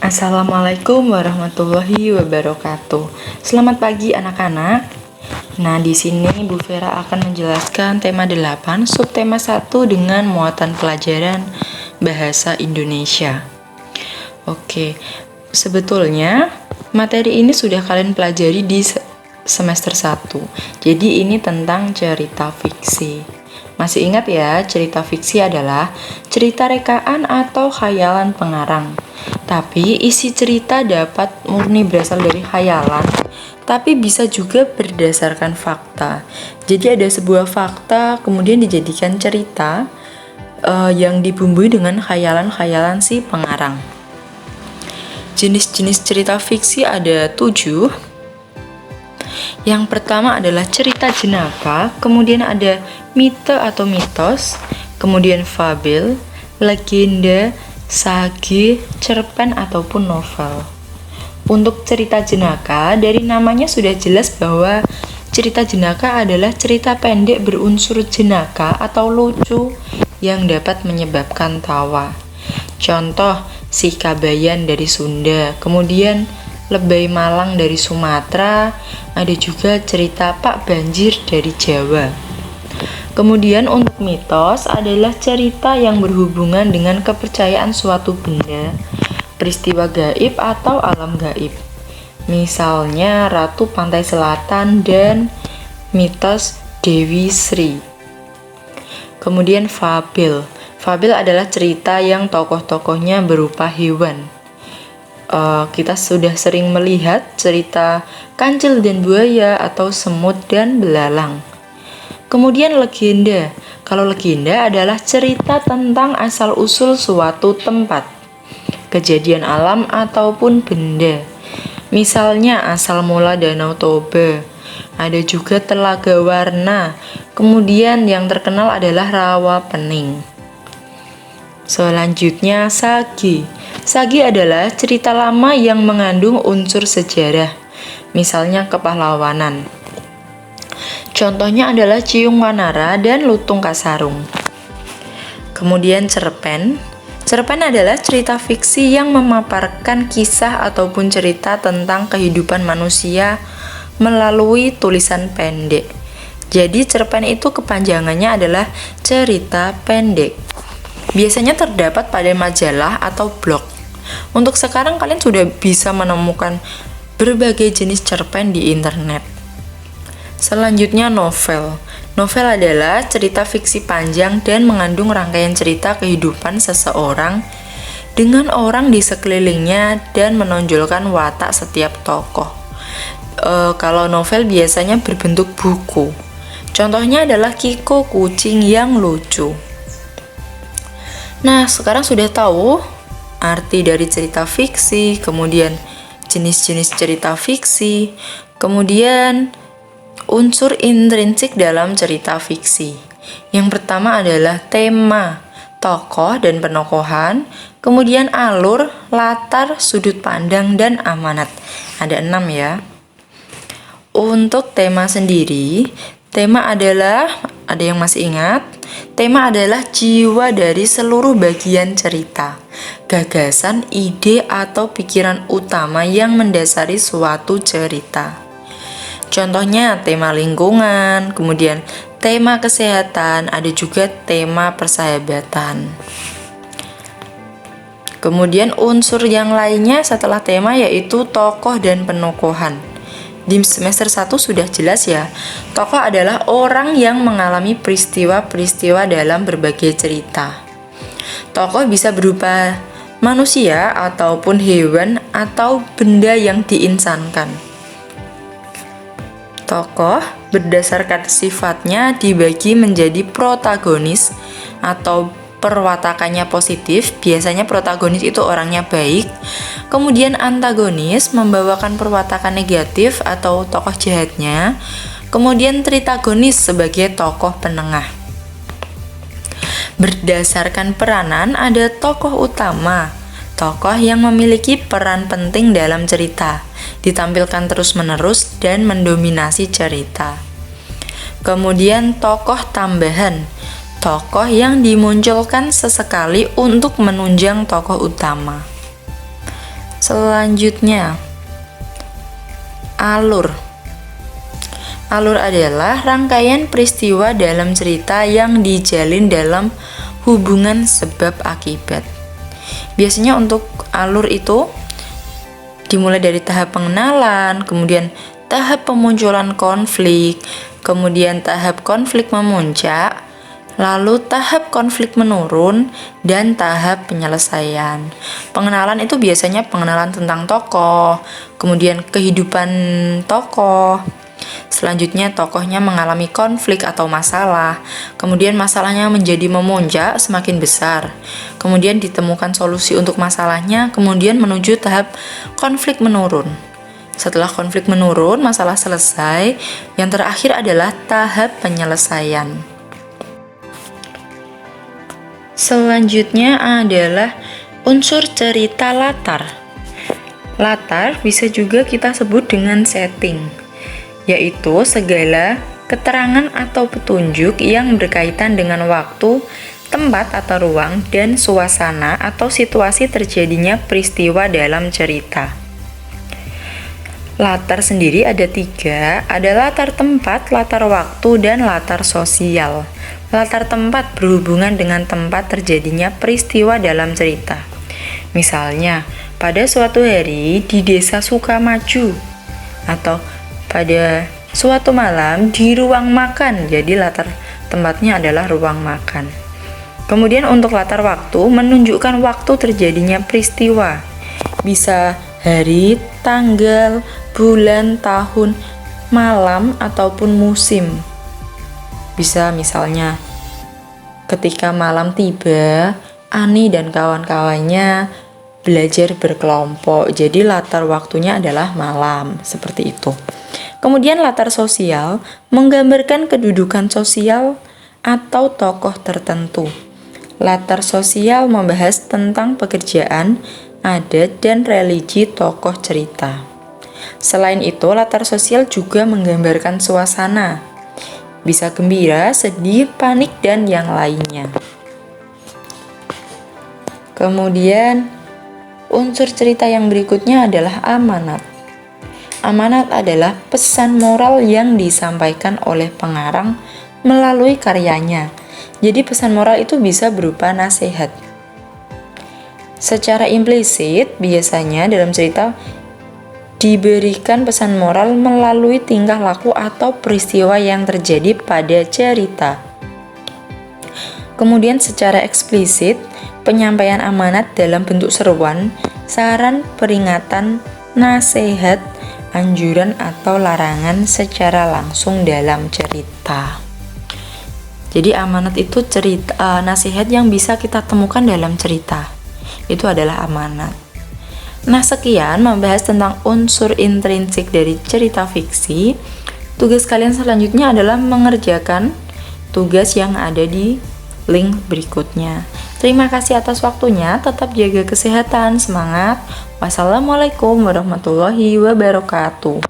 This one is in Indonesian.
Assalamualaikum warahmatullahi wabarakatuh. Selamat pagi anak-anak. Nah, di sini Bu Vera akan menjelaskan tema 8, subtema 1 dengan muatan pelajaran bahasa Indonesia. Oke, sebetulnya materi ini sudah kalian pelajari di semester 1. Jadi ini tentang cerita fiksi. Masih ingat ya, cerita fiksi adalah cerita rekaan atau khayalan pengarang. Tapi isi cerita dapat murni berasal dari khayalan, tapi bisa juga berdasarkan fakta. Jadi ada sebuah fakta kemudian dijadikan cerita yang dibumbui dengan khayalan-khayalan si pengarang. Jenis-jenis cerita fiksi ada 7. Yang pertama adalah cerita jenaka, kemudian ada mite atau mitos, kemudian fabel, legenda, sage, cerpen ataupun novel. Untuk cerita jenaka, dari namanya sudah jelas bahwa cerita jenaka adalah cerita pendek berunsur jenaka atau lucu yang dapat menyebabkan tawa. Contoh, Si Kabayan dari Sunda, kemudian Lebay Malang dari Sumatera, ada juga cerita Pak Banjir dari Jawa. Kemudian untuk mitos adalah cerita yang berhubungan dengan kepercayaan suatu benda, peristiwa gaib atau alam gaib. Misalnya Ratu Pantai Selatan dan mitos Dewi Sri. Kemudian fabel. Fabel adalah cerita yang tokoh-tokohnya berupa hewan. Kita sudah sering melihat cerita kancil dan buaya atau semut dan belalang. Kemudian legenda. Kalau legenda adalah cerita tentang asal-usul suatu tempat, kejadian alam ataupun benda. Misalnya asal mula Danau Toba. Ada juga Telaga Warna. Kemudian yang terkenal adalah Rawa Pening. Selanjutnya sage. Sage adalah cerita lama yang mengandung unsur sejarah, misalnya kepahlawanan. Contohnya adalah Ciung Wanara dan Lutung Kasarung. Kemudian cerpen. Cerpen adalah cerita fiksi yang memaparkan kisah ataupun cerita tentang kehidupan manusia melalui tulisan pendek. Jadi cerpen itu kepanjangannya adalah cerita pendek. Biasanya terdapat pada majalah atau blog. Untuk sekarang kalian sudah bisa menemukan berbagai jenis cerpen di internet. Selanjutnya novel. Novel adalah cerita fiksi panjang dan mengandung rangkaian cerita kehidupan seseorang dengan orang di sekelilingnya dan menonjolkan watak setiap tokoh. Kalau novel biasanya berbentuk buku. Contohnya adalah Kiko Kucing yang Lucu. Nah, sekarang sudah tahu arti dari cerita fiksi, kemudian jenis-jenis cerita fiksi, kemudian unsur intrinsik dalam cerita fiksi. Yang pertama adalah tema, tokoh dan penokohan, kemudian alur, latar, sudut pandang, dan amanat. Ada 6 ya. Untuk tema sendiri, tema adalah, ada yang masih ingat? Tema adalah jiwa dari seluruh bagian cerita, gagasan, ide, atau pikiran utama yang mendasari suatu cerita. Contohnya tema lingkungan, kemudian tema kesehatan, ada juga tema persahabatan. Kemudian unsur yang lainnya setelah tema yaitu tokoh dan penokohan. Di semester 1 sudah jelas ya, tokoh adalah orang yang mengalami peristiwa-peristiwa dalam berbagai cerita. Tokoh bisa berupa manusia ataupun hewan atau benda yang diinsankan. Tokoh berdasarkan sifatnya dibagi menjadi protagonis atau perwatakannya positif, biasanya protagonis itu orangnya baik. Kemudian antagonis membawakan perwatakan negatif atau tokoh jahatnya. Kemudian tritagonis sebagai tokoh penengah. Berdasarkan peranan ada tokoh utama, tokoh yang memiliki peran penting dalam cerita, ditampilkan terus-menerus dan mendominasi cerita. Kemudian tokoh tambahan, tokoh yang dimunculkan sesekali untuk menunjang tokoh utama. Selanjutnya, alur. Alur adalah rangkaian peristiwa dalam cerita yang dijalin dalam hubungan sebab akibat. Biasanya untuk alur itu dimulai dari tahap pengenalan, kemudian tahap pemunculan konflik, kemudian tahap konflik memuncak, lalu tahap konflik menurun, dan tahap penyelesaian. Pengenalan itu biasanya pengenalan tentang tokoh, kemudian kehidupan tokoh. Selanjutnya tokohnya mengalami konflik atau masalah, kemudian masalahnya menjadi memuncak semakin besar, kemudian ditemukan solusi untuk masalahnya, kemudian menuju tahap konflik menurun. Setelah konflik menurun, masalah selesai, yang terakhir adalah tahap penyelesaian. Selanjutnya adalah unsur cerita latar. Latar bisa juga kita sebut dengan setting, yaitu segala keterangan atau petunjuk yang berkaitan dengan waktu, tempat atau ruang, dan suasana atau situasi terjadinya peristiwa dalam cerita. Latar sendiri ada 3, ada latar tempat, latar waktu, dan latar sosial. Latar tempat berhubungan dengan tempat terjadinya peristiwa dalam cerita. Misalnya, pada suatu hari di desa Sukamaju, atau pada suatu malam di ruang makan. Jadi latar tempatnya adalah ruang makan. Kemudian untuk latar waktu menunjukkan waktu terjadinya peristiwa. Bisa hari, tanggal, bulan, tahun, malam, ataupun musim. Bisa misalnya ketika malam tiba, Ani dan kawan-kawannya belajar berkelompok. Jadi latar waktunya adalah malam, seperti itu. Kemudian latar sosial menggambarkan kedudukan sosial atau tokoh tertentu. Latar sosial membahas tentang pekerjaan, adat, dan religi tokoh cerita. Selain itu, latar sosial juga menggambarkan suasana. Bisa gembira, sedih, panik, dan yang lainnya. Kemudian, unsur cerita yang berikutnya adalah amanat. Amanat adalah pesan moral yang disampaikan oleh pengarang melalui karyanya. Jadi pesan moral itu bisa berupa nasihat. Secara implisit, biasanya dalam cerita diberikan pesan moral melalui tingkah laku atau peristiwa yang terjadi pada cerita. Kemudian secara eksplisit, penyampaian amanat dalam bentuk seruan, saran, peringatan, nasihat, anjuran atau larangan secara langsung dalam cerita. Jadi amanat itu cerita, nasihat yang bisa kita temukan dalam cerita. Itu adalah amanat. Nah, sekian membahas tentang unsur intrinsik dari cerita fiksi. Tugas kalian selanjutnya adalah mengerjakan tugas yang ada di link berikutnya. Terima kasih atas waktunya, tetap jaga kesehatan, semangat. Wassalamualaikum warahmatullahi wabarakatuh.